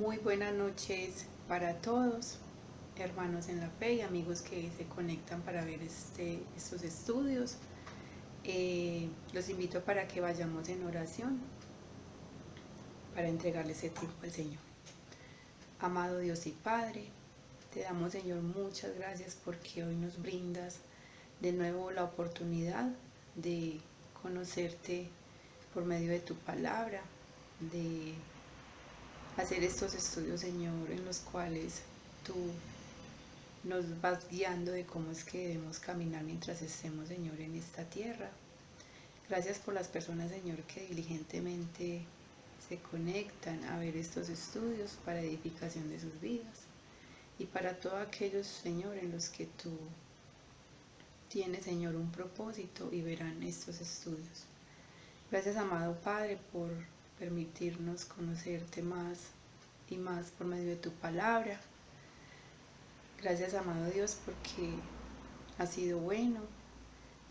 Muy buenas noches para todos, hermanos en la fe y amigos que se conectan para ver estos estudios. Los invito para que vayamos en oración para entregarle ese tiempo al Señor. Amado Dios y Padre, te damos, Señor, muchas gracias porque hoy nos brindas de nuevo la oportunidad de conocerte por medio de tu palabra, de hacer estos estudios, Señor, en los cuales tú nos vas guiando de cómo es que debemos caminar mientras estemos, Señor, en esta tierra. Gracias por las personas, Señor, que diligentemente se conectan a ver estos estudios para edificación de sus vidas. Y para todos aquellos, Señor, en los que tú tienes, Señor, un propósito y verán estos estudios. Gracias, amado Padre, por permitirnos conocerte más y más por medio de tu palabra. Gracias, amado Dios, porque has sido bueno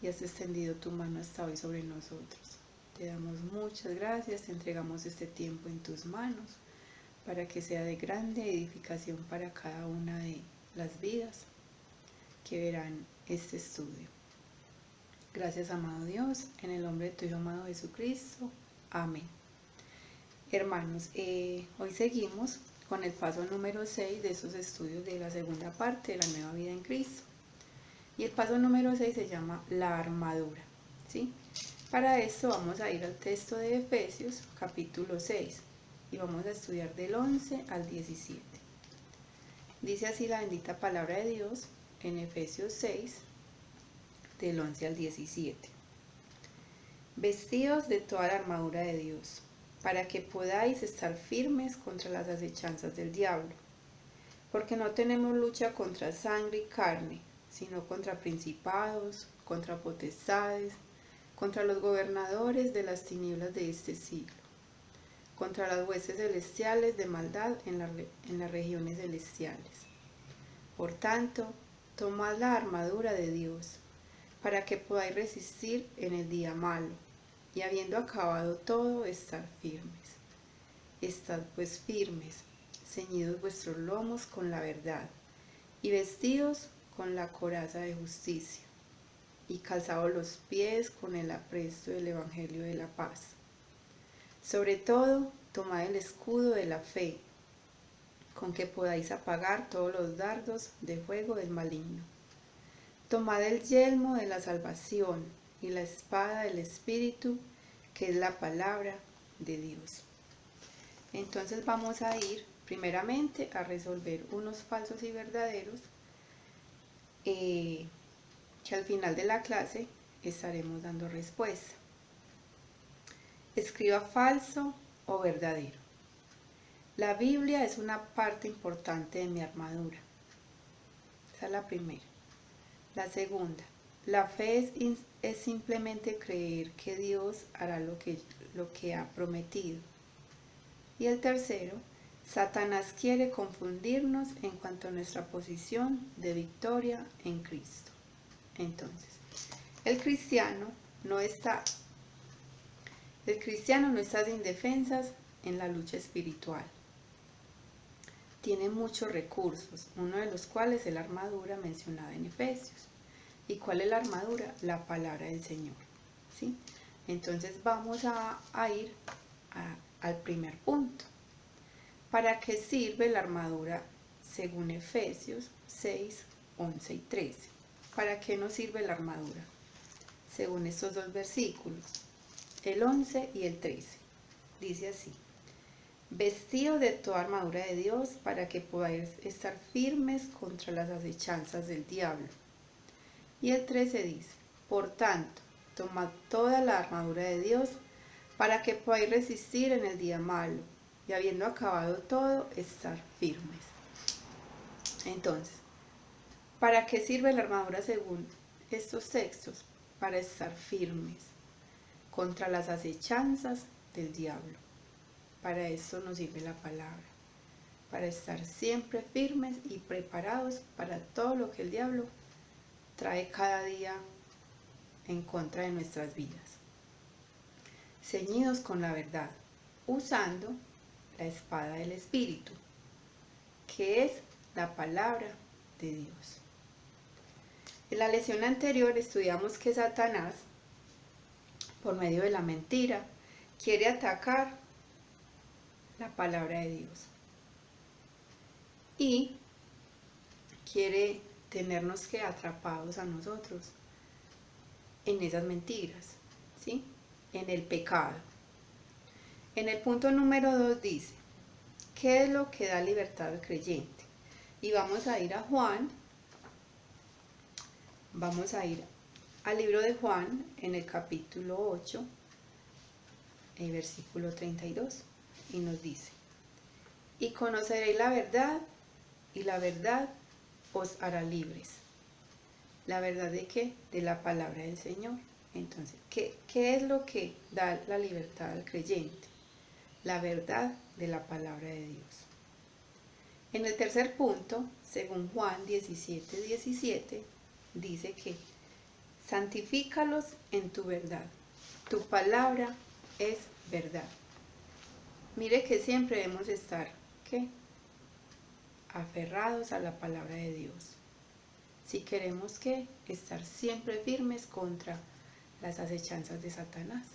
y has extendido tu mano hasta hoy sobre nosotros. Te damos muchas gracias, te entregamos este tiempo en tus manos para que sea de grande edificación para cada una de las vidas que verán este estudio. Gracias, amado Dios, en el nombre de tu Hijo amado Jesucristo. Amén. Hermanos, hoy seguimos con el paso número 6 de esos estudios de la segunda parte de la nueva vida en Cristo. Y el paso número 6 se llama la armadura, ¿sí? Para esto vamos a ir al texto de Efesios, capítulo 6, y vamos a estudiar del 11 al 17. Dice así la bendita palabra de Dios en Efesios 6, del 11 al 17. Vestidos de toda la armadura de Dios, para que podáis estar firmes contra las acechanzas del diablo. Porque no tenemos lucha contra sangre y carne, sino contra principados, contra potestades, contra los gobernadores de las tinieblas de este siglo, contra las huestes celestiales de maldad en las regiones celestiales. Por tanto, tomad la armadura de Dios, para que podáis resistir en el día malo, y habiendo acabado todo, estar firmes. Estad pues firmes, ceñidos vuestros lomos con la verdad, y vestidos con la coraza de justicia, y calzados los pies con el apresto del Evangelio de la paz. Sobre todo, tomad el escudo de la fe, con que podáis apagar todos los dardos de fuego del maligno. Tomad el yelmo de la salvación y la espada del Espíritu, que es la palabra de Dios. Entonces vamos a ir primeramente a resolver unos falsos y verdaderos que al final de la clase estaremos dando respuesta. Escriba falso o verdadero. La Biblia es una parte importante de mi armadura. Esa es la primera. La segunda, la fe es simplemente creer que Dios hará lo que ha prometido. Y el tercero, Satanás quiere confundirnos en cuanto a nuestra posición de victoria en Cristo. Entonces, el cristiano no está sin defensas en la lucha espiritual. Tiene muchos recursos, uno de los cuales es la armadura mencionada en Efesios. ¿Y cuál es la armadura? La palabra del Señor, ¿sí? Entonces vamos a ir al primer punto. ¿Para qué sirve la armadura según Efesios 6, 11 y 13? ¿Para qué nos sirve la armadura? Según estos dos versículos, el 11 y el 13. Dice así: vestidos de toda armadura de Dios para que podáis estar firmes contra las acechanzas del diablo. Y el 13 dice: por tanto, tomad toda la armadura de Dios para que podáis resistir en el día malo, y habiendo acabado todo, estar firmes. Entonces, ¿para qué sirve la armadura según estos textos? Para estar firmes contra las acechanzas del diablo. Para eso nos sirve la palabra, para estar siempre firmes y preparados para todo lo que el diablo trae cada día en contra de nuestras vidas. Ceñidos con la verdad, usando la espada del Espíritu, que es la palabra de Dios. En la lección anterior estudiamos que Satanás, por medio de la mentira, quiere atacar la palabra de Dios y quiere tenernos que atrapados a nosotros en esas mentiras, ¿sí? En el pecado. En el punto número 2 dice, ¿qué es lo que da libertad al creyente? Y vamos a ir a Juan, vamos a ir al libro de Juan en el capítulo 8, el versículo 32, y nos dice, y conoceréis la verdad, y la verdad os hará libres. ¿La verdad de qué? De la palabra del Señor. Entonces, ¿qué es lo que da la libertad al creyente? La verdad de la palabra de Dios. En el tercer punto, según Juan 17:17, dice que santifícalos en tu verdad. Tu palabra es verdad. Mire que siempre debemos estar, ¿qué? Aferrados a la palabra de Dios. Si queremos que estar siempre firmes contra las acechanzas de Satanás.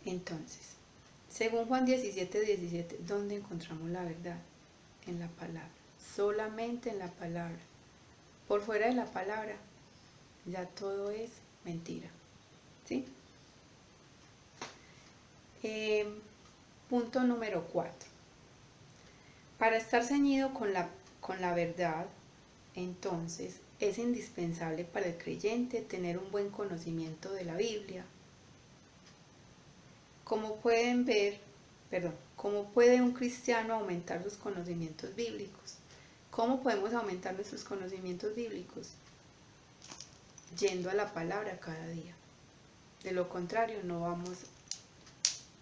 Entonces, según Juan 17:17, ¿dónde encontramos la verdad? En la palabra, solamente en la palabra. Por fuera de la palabra, ya todo es mentira, ¿sí? Punto número 4. Para estar ceñido con la verdad, entonces, es indispensable para el creyente tener un buen conocimiento de la Biblia. ¿Cómo puede un cristiano aumentar sus conocimientos bíblicos? ¿Cómo podemos aumentar nuestros conocimientos bíblicos? Yendo a la palabra cada día. De lo contrario, no vamos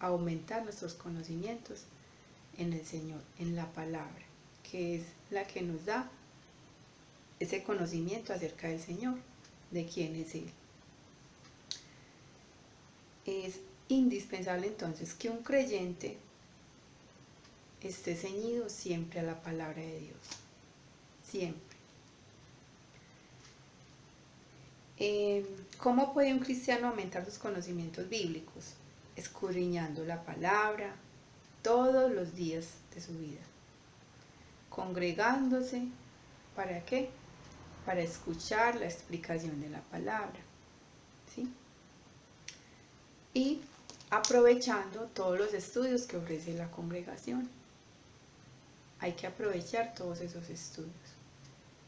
a aumentar nuestros conocimientos en el Señor, en la palabra, que es la que nos da ese conocimiento acerca del Señor, de quién es Él. Es indispensable entonces que un creyente esté ceñido siempre a la palabra de Dios, siempre. ¿Cómo puede un cristiano aumentar sus conocimientos bíblicos? Escudriñando la palabra todos los días de su vida, congregándose, ¿para qué? Para escuchar la explicación de la palabra, ¿sí? Y aprovechando todos los estudios que ofrece la congregación. Hay que aprovechar todos esos estudios,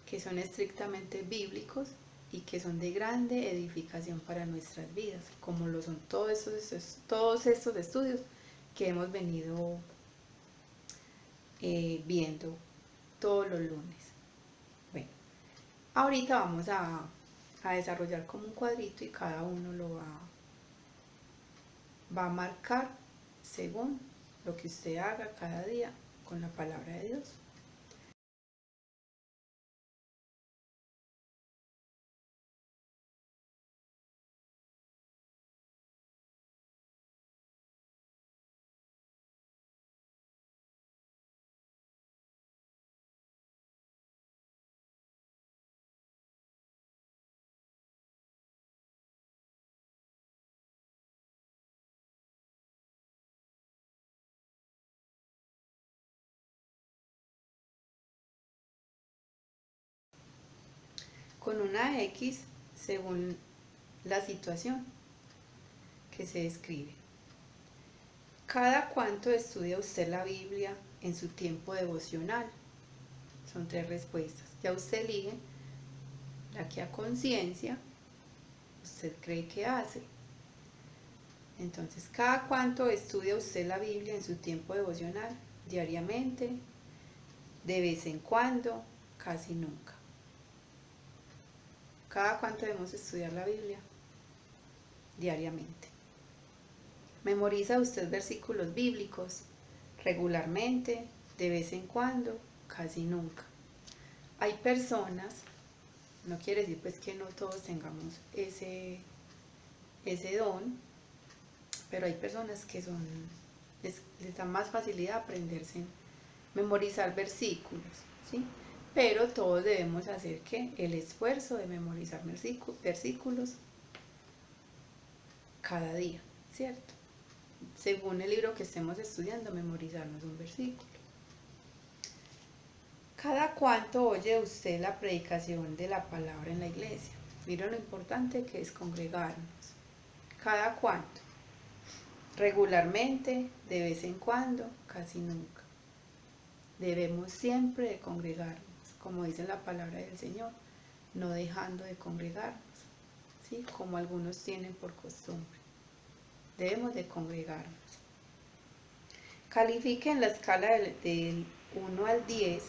que son estrictamente bíblicos y que son de grande edificación para nuestras vidas, como lo son todos estos estudios que hemos venido viendo todos los lunes. Bueno, ahorita vamos a desarrollar como un cuadrito y cada uno lo va a marcar según lo que usted haga cada día con la palabra de Dios. Con una X según la situación que se describe. ¿Cada cuánto estudia usted la Biblia en su tiempo devocional? Son 3 respuestas. Ya usted elige la que a conciencia usted cree que hace. Entonces, ¿cada cuánto estudia usted la Biblia en su tiempo devocional? Diariamente, de vez en cuando, casi nunca. ¿Cada cuánto debemos estudiar la Biblia? Diariamente. ¿Memoriza usted versículos bíblicos? Regularmente, de vez en cuando, casi nunca. Hay personas, no quiere decir pues que no todos tengamos ese don, pero hay personas que son les da más facilidad aprenderse, memorizar versículos, ¿sí? Pero todos debemos hacer ¿qué? El esfuerzo de memorizar versículos cada día, ¿cierto? Según el libro que estemos estudiando, memorizarnos un versículo. ¿Cada cuánto oye usted la predicación de la palabra en la iglesia? Mira lo importante que es congregarnos. ¿Cada cuánto? Regularmente, de vez en cuando, casi nunca. Debemos siempre de congregarnos, como dice la palabra del Señor, no dejando de congregarnos, ¿sí? Como algunos tienen por costumbre. Debemos de congregarnos. Califique en la escala del 1 al 10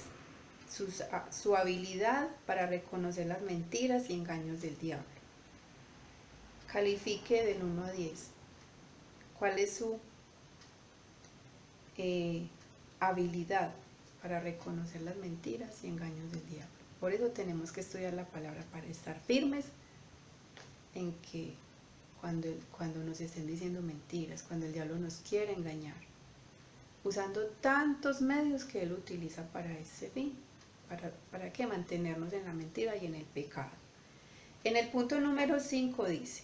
su habilidad para reconocer las mentiras y engaños del diablo. Califique del 1 a 10. ¿Cuál es su habilidad para reconocer las mentiras y engaños del diablo? Por eso tenemos que estudiar la palabra, para estar firmes en que cuando nos estén diciendo mentiras, cuando el diablo nos quiere engañar, usando tantos medios que él utiliza para ese fin, para que mantenernos en la mentira y en el pecado. En el punto número 5 dice,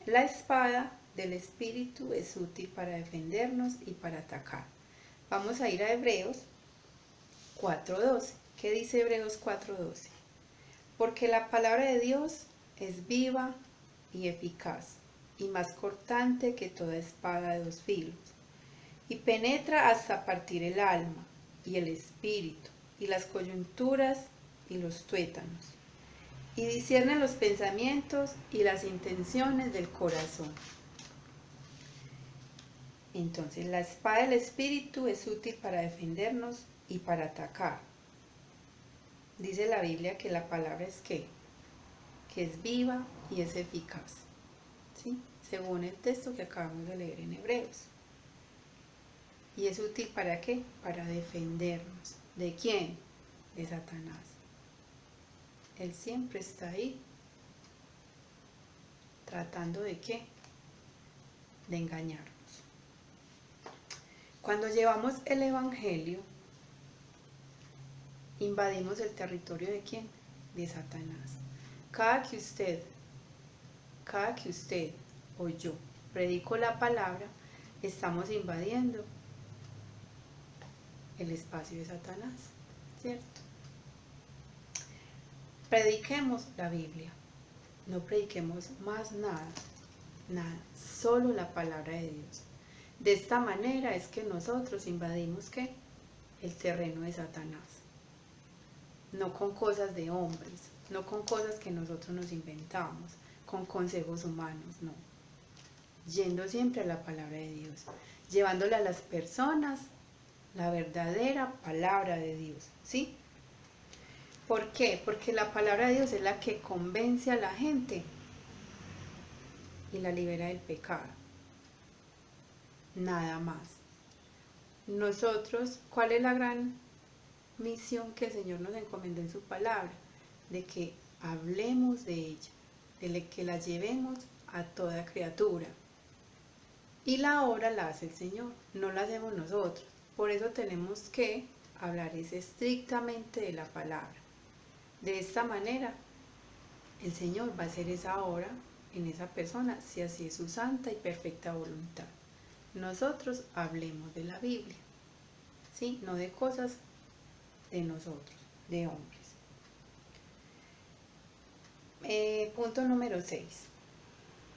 la espada del Espíritu es útil para defendernos y para atacar. Vamos a ir a Hebreos 4:12. ¿Qué dice Hebreos 4:12? Porque la palabra de Dios es viva y eficaz, y más cortante que toda espada de 2 filos, y penetra hasta partir el alma y el espíritu, y las coyunturas y los tuétanos, y discierne los pensamientos y las intenciones del corazón. Entonces, la espada del Espíritu es útil para defendernos y para atacar. Dice la Biblia que la palabra es ¿qué? Que es viva y es eficaz, ¿sí? Según el texto que acabamos de leer en Hebreos. ¿Y es útil para qué? Para defendernos. ¿De quién? De Satanás. Él siempre está ahí, tratando de ¿qué? De engañarnos. Cuando llevamos el Evangelio, invadimos el territorio ¿de quién? De Satanás. Cada que usted o yo predico la palabra, estamos invadiendo el espacio de Satanás, ¿cierto? Prediquemos la Biblia, no prediquemos más nada, solo la palabra de Dios. De esta manera es que nosotros invadimos ¿qué? El terreno de Satanás. No con cosas de hombres, no con cosas que nosotros nos inventamos, con consejos humanos, no. Yendo siempre a la palabra de Dios, llevándole a las personas la verdadera palabra de Dios, ¿sí? ¿Por qué? Porque la palabra de Dios es la que convence a la gente y la libera del pecado. Nada más. Nosotros, ¿cuál es la gran misión que el Señor nos encomendó en su palabra? De que hablemos de ella, de que la llevemos a toda criatura. Y la obra la hace el Señor, no la hacemos nosotros. Por eso tenemos que hablar estrictamente de la palabra. De esta manera, el Señor va a hacer esa obra en esa persona, si así es su santa y perfecta voluntad. Nosotros hablemos de la Biblia, ¿sí? No de cosas de nosotros, de hombres. Punto número 6.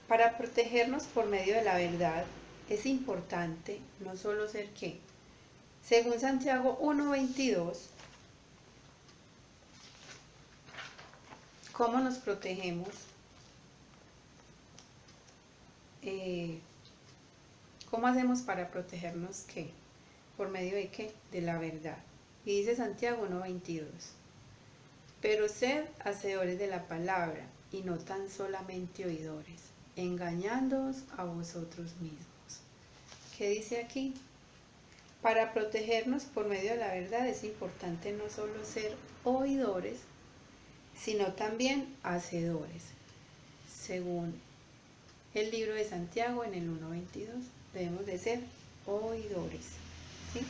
Para protegernos por medio de la verdad, es importante no solo ser ¿qué? Según Santiago 1:22, ¿cómo nos protegemos? ¿Cómo hacemos para protegernos qué? ¿Por medio de qué? De la verdad. Y dice Santiago 1:22, pero sed hacedores de la palabra y no tan solamente oidores, engañándoos a vosotros mismos. ¿Qué dice aquí? Para protegernos por medio de la verdad es importante no solo ser oidores, sino también hacedores, según el libro de Santiago en el 1:22. Debemos de ser oidores, ¿sí?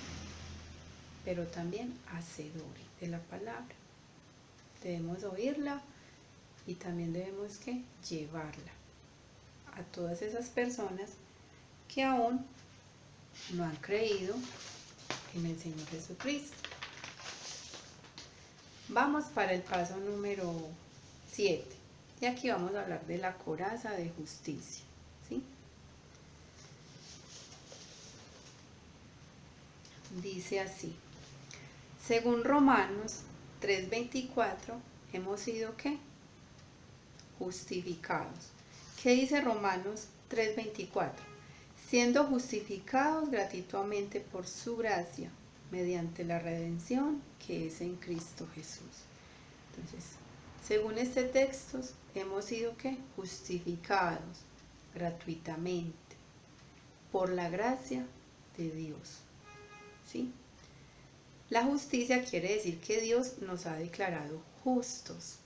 Pero también hacedores de la palabra. Debemos oírla y también debemos que llevarla a todas esas personas que aún no han creído en el Señor Jesucristo. Vamos para el paso número 7. Y aquí vamos a hablar de la coraza de justicia, ¿sí? Dice así: según Romanos 3:24, hemos sido ¿qué? Justificados. ¿Qué dice Romanos 3:24? Siendo justificados gratuitamente por su gracia, mediante la redención que es en Cristo Jesús. Entonces, según este texto, hemos sido ¿qué? Justificados gratuitamente por la gracia de Dios, ¿sí? La justicia quiere decir que Dios nos ha declarado justos.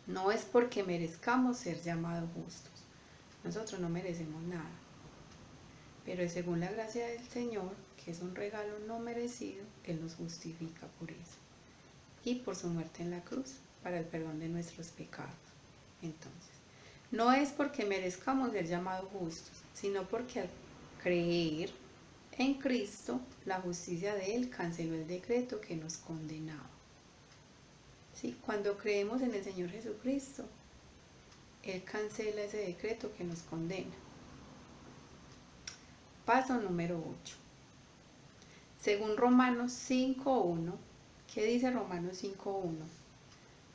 No es porque merezcamos ser llamados justos. Nosotros no merecemos nada. Pero según la gracia del Señor, que es un regalo no merecido, Él nos justifica por eso. Y por su muerte en la cruz, para el perdón de nuestros pecados. Entonces, no es porque merezcamos ser llamados justos, sino porque al creer en Cristo, la justicia de Él canceló el decreto que nos condenaba. ¿Sí? Cuando creemos en el Señor Jesucristo, Él cancela ese decreto que nos condena. Paso número 8. Según Romanos 5:1, ¿qué dice Romanos 5:1?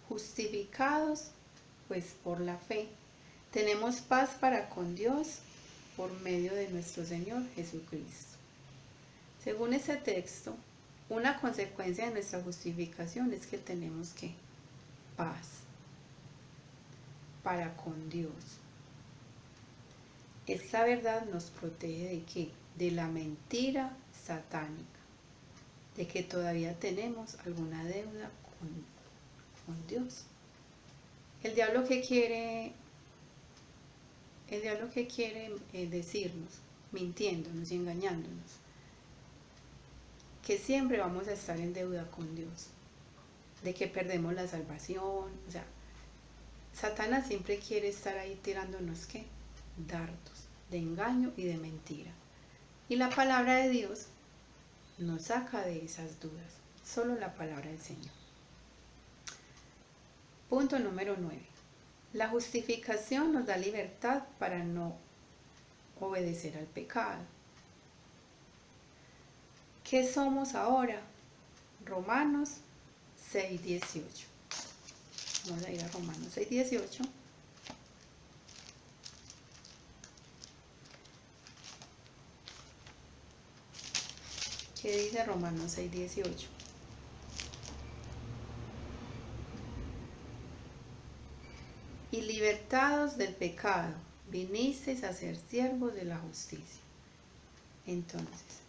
Justificados, pues por la fe, tenemos paz para con Dios por medio de nuestro Señor Jesucristo. Según este texto, una consecuencia de nuestra justificación es que tenemos que paz para con Dios. Esta verdad nos protege ¿de qué? De la mentira satánica, de que todavía tenemos alguna deuda con Dios. El diablo que quiere decirnos, mintiéndonos y engañándonos, que siempre vamos a estar en deuda con Dios, de que perdemos la salvación. O sea, Satanás siempre quiere estar ahí tirándonos ¿qué? Dardos de engaño y de mentira. Y la palabra de Dios nos saca de esas dudas, solo la palabra del Señor. Punto número 9. La justificación nos da libertad para no obedecer al pecado. ¿Qué somos ahora? Romanos 6:18. Vamos a ir a Romanos 6:18. ¿Qué dice Romanos 6:18? Y libertados del pecado, vinisteis a ser siervos de la justicia. Entonces,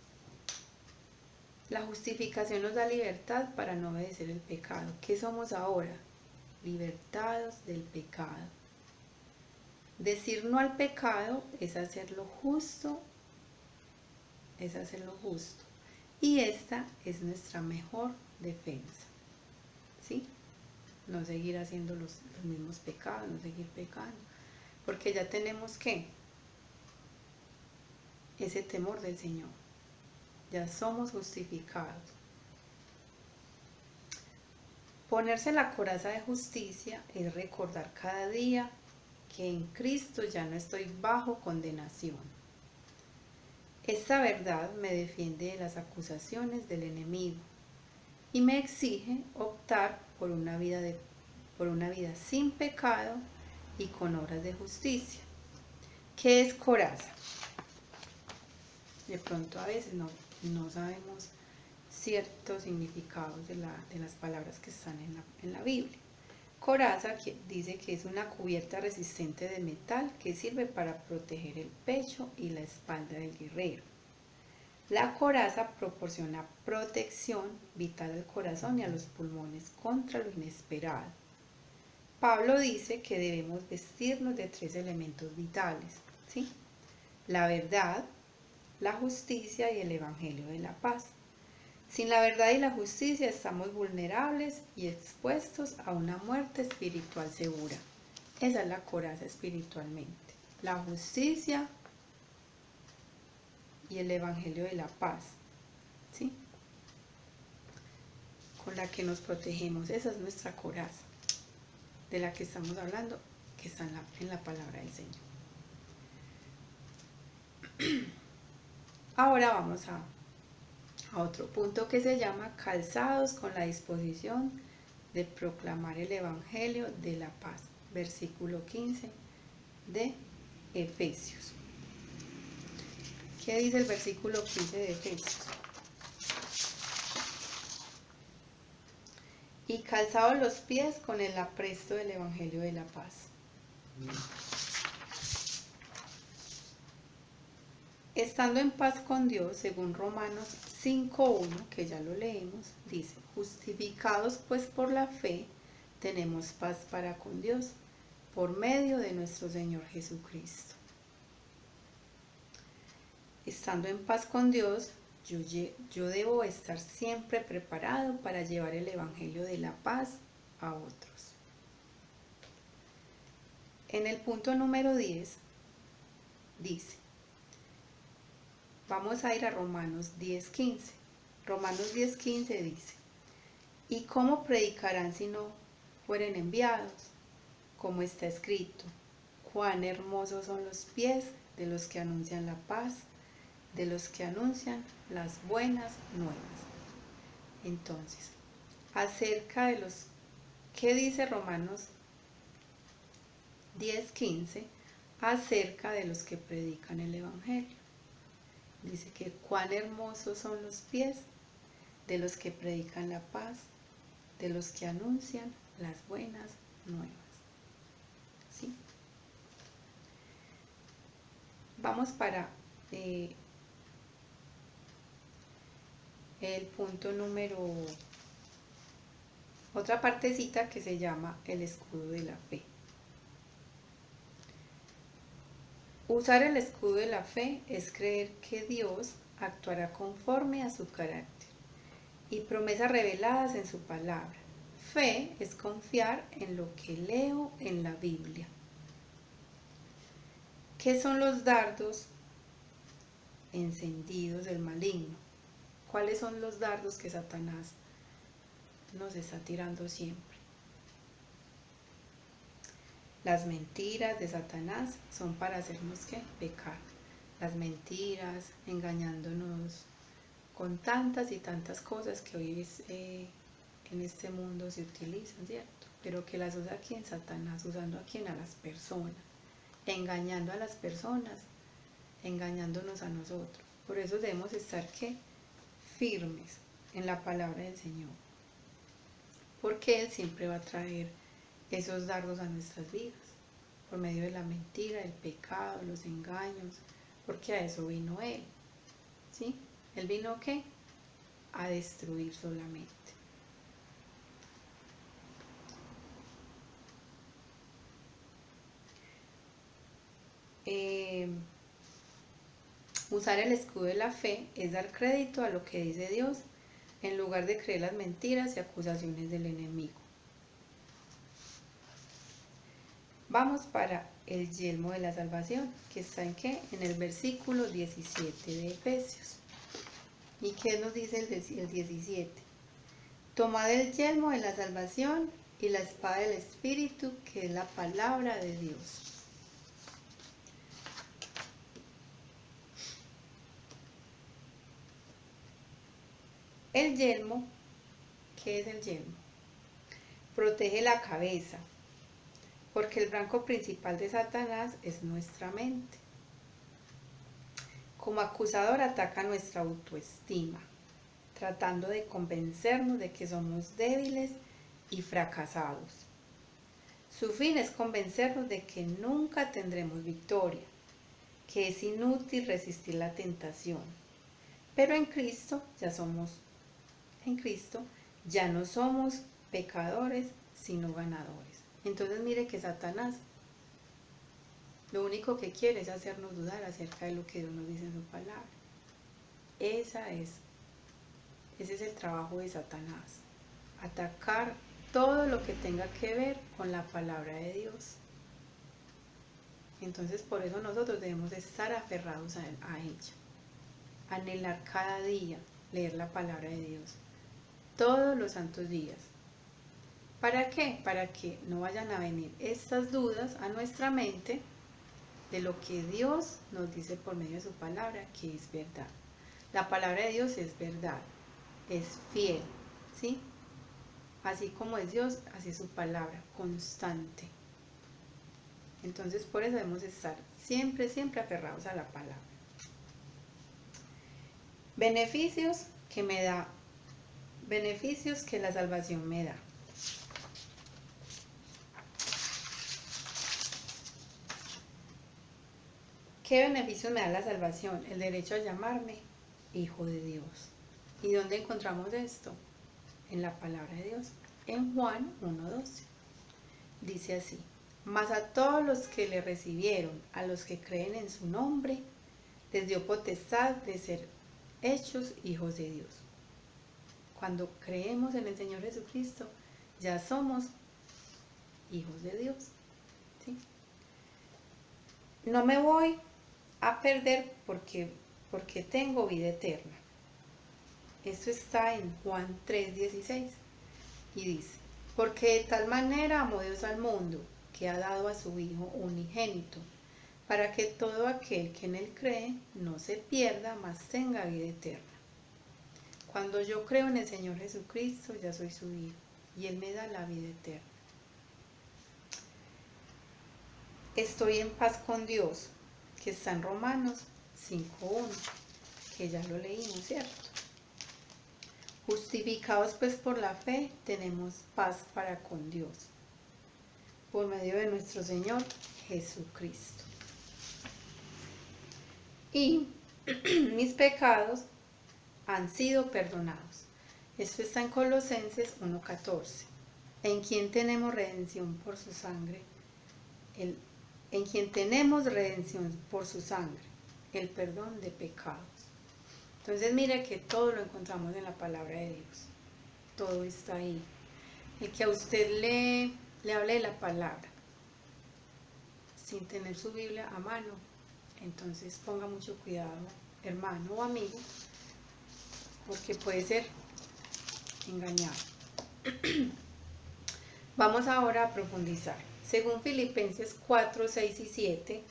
la justificación nos da libertad para no obedecer el pecado. ¿Qué somos ahora? Libertados del pecado. Decir no al pecado es hacerlo justo, y esta es nuestra mejor defensa, ¿sí? No seguir haciendo los mismos pecados, no seguir pecando, porque ya tenemos ¿qué? Ese temor del Señor, ya somos justificados. Ponerse la coraza de justicia es recordar cada día que en Cristo ya no estoy bajo condenación. Esta verdad me defiende de las acusaciones del enemigo y me exige optar por una vida sin pecado y con obras de justicia. ¿Qué es coraza? De pronto a veces no sabemos ciertos significados de las palabras que están en la Biblia. Coraza dice que es una cubierta resistente de metal que sirve para proteger el pecho y la espalda del guerrero. La coraza proporciona protección vital al corazón y a los pulmones contra lo inesperado. Pablo dice que debemos vestirnos de 3 elementos vitales, ¿sí? La verdad, la justicia y el evangelio de la paz. Sin la verdad y la justicia estamos vulnerables y expuestos a una muerte espiritual segura. Esa es la coraza espiritualmente. La justicia y el evangelio de la paz, ¿sí? Con la que nos protegemos. Esa es nuestra coraza, de la que estamos hablando, que está en la palabra del Señor. Ahora vamos a otro punto que se llama calzados con la disposición de proclamar el evangelio de la paz. Versículo 15 de Efesios. ¿Qué dice el versículo 15 de Efesios? Y calzados los pies con el apresto del evangelio de la paz. Estando en paz con Dios, según Romanos 5:1, que ya lo leemos, dice: justificados pues por la fe, tenemos paz para con Dios, por medio de nuestro Señor Jesucristo. Estando en paz con Dios, yo debo estar siempre preparado para llevar el evangelio de la paz a otros. En el punto número 10 dice, vamos a ir a Romanos 10:15. Romanos 10:15 dice: ¿y cómo predicarán si no fueren enviados? Como está escrito: cuán hermosos son los pies de los que anuncian la paz, de los que anuncian las buenas nuevas. Entonces, acerca de los, ¿qué dice Romanos 10:15? Acerca de los que predican el evangelio. Dice que cuán hermosos son los pies de los que predican la paz, de los que anuncian las buenas nuevas. ¿Sí? Vamos para el punto número, otra partecita que se llama el escudo de la fe. Usar el escudo de la fe es creer que Dios actuará conforme a su carácter y promesas reveladas en su palabra. Fe es confiar en lo que leo en la Biblia. ¿Qué son los dardos encendidos del maligno? ¿Cuáles son los dardos que Satanás nos está tirando siempre? Las mentiras de Satanás son para hacernos ¿qué? Pecar. Las mentiras, engañándonos con tantas y tantas cosas que hoy en este mundo se utilizan, ¿cierto? Pero que las usa aquí en Satanás, usando aquí a las personas, engañando a las personas, engañándonos a nosotros. Por eso debemos estar ¿qué? Firmes en la palabra del Señor, porque Él siempre va a traer esos dardos a nuestras vidas, por medio de la mentira, el pecado, los engaños, porque a eso vino Él, ¿sí? Él vino ¿qué? A destruir solamente. Usar el escudo de la fe es dar crédito a lo que dice Dios, en lugar de creer las mentiras y acusaciones del enemigo. Vamos para el yelmo de la salvación, que está en ¿qué? En el versículo 17 de Efesios. ¿Y qué nos dice el 17? Tomad el yelmo de la salvación y la espada del Espíritu, que es la palabra de Dios. El yelmo, ¿qué es el yelmo? Protege la cabeza, porque el blanco principal de Satanás es nuestra mente. Como acusador ataca nuestra autoestima, tratando de convencernos de que somos débiles y fracasados. Su fin es convencernos de que nunca tendremos victoria, que es inútil resistir la tentación. Pero en Cristo ya no somos pecadores, sino ganadores. Entonces mire que Satanás lo único que quiere es hacernos dudar acerca de lo que Dios nos dice en su palabra. ese es el trabajo de Satanás, atacar todo lo que tenga que ver con la palabra de Dios. Entonces por eso nosotros debemos estar aferrados a ella, anhelar cada día leer la palabra de Dios, todos los santos días. ¿Para qué? Para que no vayan a venir estas dudas a nuestra mente de lo que Dios nos dice por medio de su palabra, que es verdad. La palabra de Dios es verdad, es fiel, ¿sí? Así como es Dios, así es su palabra, constante. Entonces por eso debemos estar siempre, siempre aferrados a la palabra. Beneficios que me da, beneficios que la salvación me da. ¿Qué beneficios me da la salvación? El derecho a llamarme hijo de Dios. ¿Y dónde encontramos esto? En la palabra de Dios, en Juan 1:12. Dice así: mas a todos los que le recibieron, a los que creen en su nombre, les dio potestad de ser hechos hijos de Dios. Cuando creemos en el Señor Jesucristo, ya somos hijos de Dios, ¿sí? No me voy a perder porque tengo vida eterna. Esto está en Juan 3:16 y dice: porque de tal manera amó Dios al mundo, que ha dado a su Hijo unigénito, para que todo aquel que en él cree no se pierda, mas tenga vida eterna. Cuando yo creo en el Señor Jesucristo, ya soy su hijo, y Él me da la vida eterna. Estoy en paz con Dios, que está en Romanos 5:1, que ya lo leímos, ¿cierto? Justificados pues por la fe, tenemos paz para con Dios, por medio de nuestro Señor Jesucristo. Y mis pecados han sido perdonados. Esto está en Colosenses 1:14. En quien tenemos redención por su sangre, en quien tenemos redención por su sangre, el perdón de pecados. Entonces mire que todo lo encontramos en la palabra de Dios. Todo está ahí. El que a usted le hable de la palabra sin tener su Biblia a mano, entonces ponga mucho cuidado, hermano o amigo, porque puede ser engañado. Vamos ahora a profundizar. Según Filipenses 4, 6 y 7,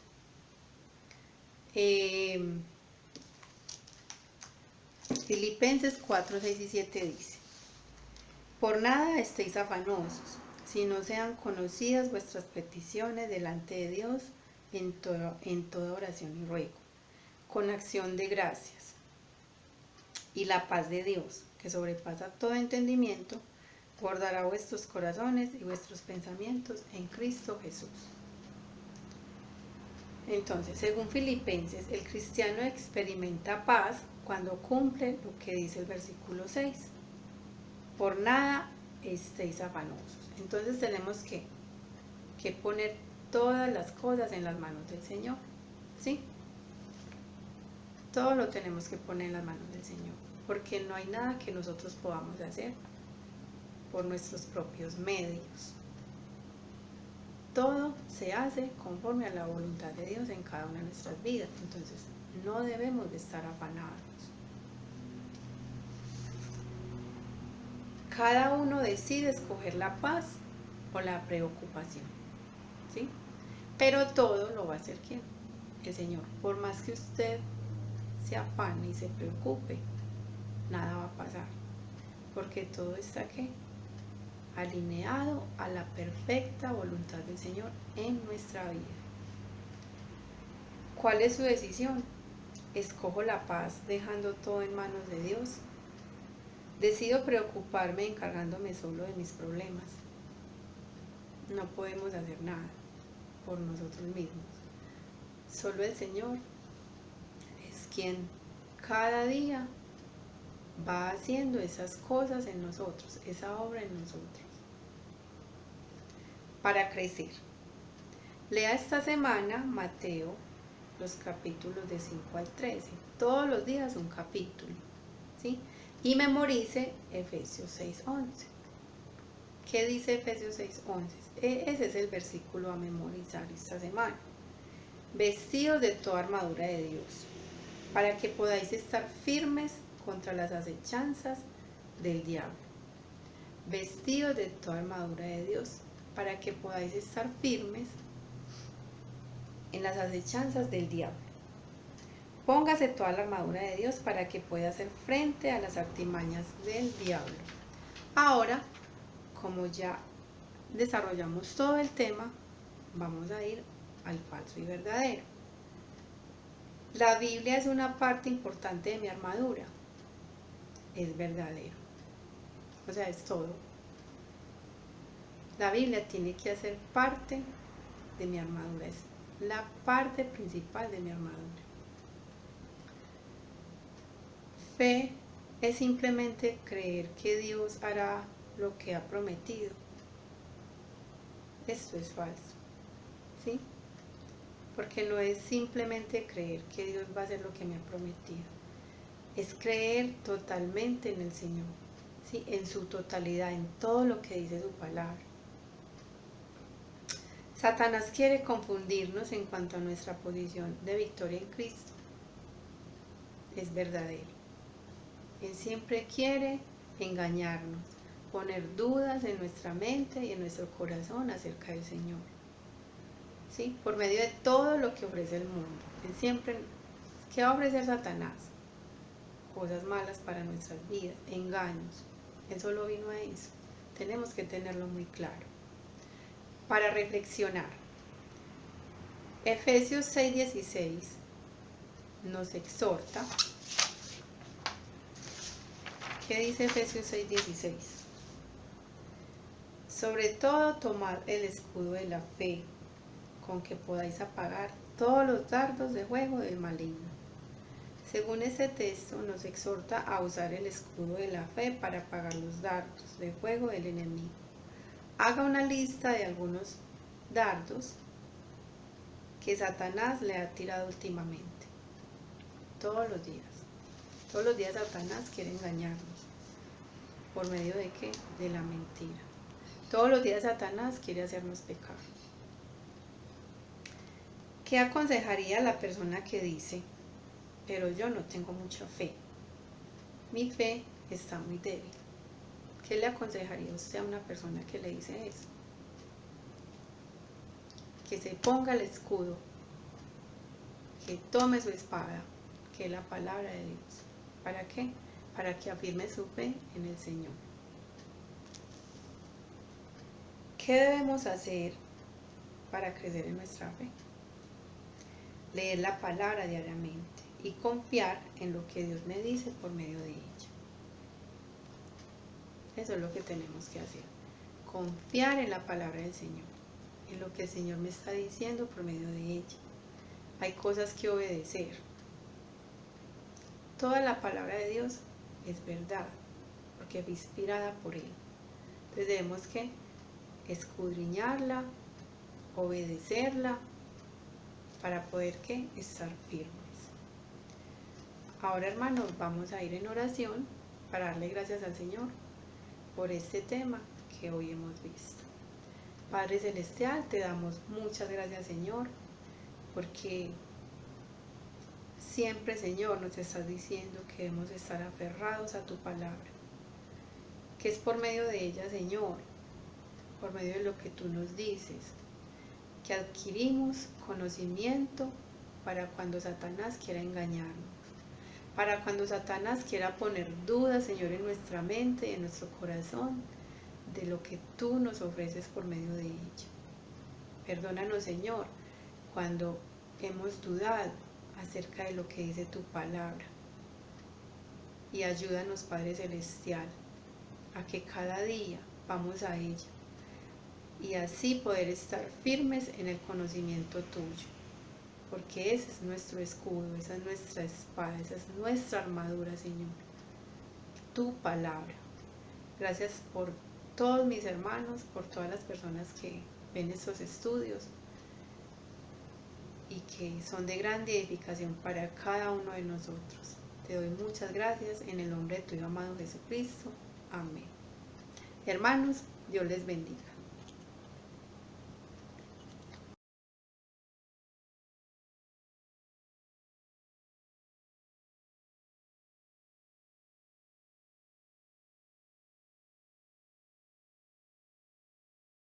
Filipenses 4, 6 y 7 dice: por nada estéis afanosos, si no sean conocidas vuestras peticiones delante de Dios en toda oración y ruego, con acción de gracias. Y la paz de Dios, que sobrepasa todo entendimiento, guardará vuestros corazones y vuestros pensamientos en Cristo Jesús. Entonces, según Filipenses, el cristiano experimenta paz cuando cumple lo que dice el versículo 6. Por nada estéis afanosos. Entonces tenemos que poner todas las cosas en las manos del Señor, ¿sí? Todo lo tenemos que poner en las manos del Señor, porque no hay nada que nosotros podamos hacer por nuestros propios medios. Todo se hace conforme a la voluntad de Dios en cada una de nuestras vidas. Entonces, no debemos de estar afanados. Cada uno decide escoger la paz o la preocupación, ¿sí? Pero todo lo va a hacer ¿quién? El Señor. Por más que usted se afane y se preocupe, nada va a pasar, porque todo está ¿qué? Alineado a la perfecta voluntad del Señor en nuestra vida. ¿Cuál es su decisión? ¿Escojo la paz dejando todo en manos de Dios? ¿Decido preocuparme encargándome solo de mis problemas? No podemos hacer nada por nosotros mismos. Solo el Señor es quien cada día va haciendo esas cosas en nosotros, esa obra en nosotros. Para crecer. Lea esta semana Mateo, los capítulos de 5 al 13. Todos los días un capítulo, ¿sí? Y memorice Efesios 6:11. ¿Qué dice Efesios 6:11? Ese es el versículo a memorizar esta semana. Vestidos de toda armadura de Dios, para que podáis estar firmes contra las acechanzas del diablo. Vestidos de toda armadura de Dios, para que podáis estar firmes en las acechanzas del diablo. Póngase toda la armadura de Dios para que pueda hacer frente a las artimañas del diablo. Ahora, como ya desarrollamos todo el tema, vamos a ir al falso y verdadero. La Biblia es una parte importante de mi armadura. Es verdadero. O sea, es todo. La Biblia tiene que hacer parte de mi armadura. Es la parte principal de mi armadura. Fe es simplemente creer que Dios hará lo que ha prometido. Esto es falso, ¿sí? Porque no es simplemente creer que Dios va a hacer lo que me ha prometido. Es creer totalmente en el Señor, ¿sí? En su totalidad, en todo lo que dice su palabra. Satanás quiere confundirnos en cuanto a nuestra posición de victoria en Cristo. Es verdadero. Él siempre quiere engañarnos, poner dudas en nuestra mente y en nuestro corazón acerca del Señor, ¿sí? Por medio de todo lo que ofrece el mundo. Él siempre, ¿qué va a ofrecer Satanás? Cosas malas para nuestras vidas, engaños. Él solo vino a eso. Tenemos que tenerlo muy claro. Para reflexionar, Efesios 6:16 nos exhorta. ¿Qué dice Efesios 6:16? Sobre todo, tomad el escudo de la fe, con que podáis apagar todos los dardos de fuego del maligno. Según este texto, nos exhorta a usar el escudo de la fe para apagar los dardos de fuego del enemigo. Haga una lista de algunos dardos que Satanás le ha tirado últimamente. Todos los días. Todos los días Satanás quiere engañarnos. ¿Por medio de qué? De la mentira. Todos los días Satanás quiere hacernos pecar. ¿Qué aconsejaría a la persona que dice, pero yo no tengo mucha fe? Mi fe está muy débil. ¿Qué le aconsejaría usted a una persona que le dice eso? Que se ponga el escudo, que tome su espada, que es la palabra de Dios. ¿Para qué? Para que afirme su fe en el Señor. ¿Qué debemos hacer para crecer en nuestra fe? Leer la palabra diariamente y confiar en lo que Dios me dice por medio de ella. Eso es lo que tenemos que hacer. Confiar en la palabra del Señor, en lo que el Señor me está diciendo por medio de ella. Hay cosas que obedecer. Toda la palabra de Dios es verdad, porque fue inspirada por Él. Entonces debemos que escudriñarla, obedecerla, para poder ¿qué? Estar firmes. Ahora, hermanos, vamos a ir en oración para darle gracias al Señor por este tema que hoy hemos visto. Padre Celestial, te damos muchas gracias, Señor, porque siempre, Señor, nos estás diciendo que debemos estar aferrados a tu palabra, que es por medio de ella, Señor, por medio de lo que tú nos dices, que adquirimos conocimiento para cuando Satanás quiera engañarnos, para cuando Satanás quiera poner dudas, Señor, en nuestra mente, en nuestro corazón, de lo que tú nos ofreces por medio de ella. Perdónanos, Señor, cuando hemos dudado acerca de lo que dice tu palabra. Y ayúdanos, Padre Celestial, a que cada día vamos a ella y así poder estar firmes en el conocimiento tuyo, porque ese es nuestro escudo, esa es nuestra espada, esa es nuestra armadura, Señor, tu palabra. Gracias por todos mis hermanos, por todas las personas que ven estos estudios, y que son de grande edificación para cada uno de nosotros. Te doy muchas gracias en el nombre de tu Hijo amado Jesucristo. Amén. Hermanos, Dios les bendiga.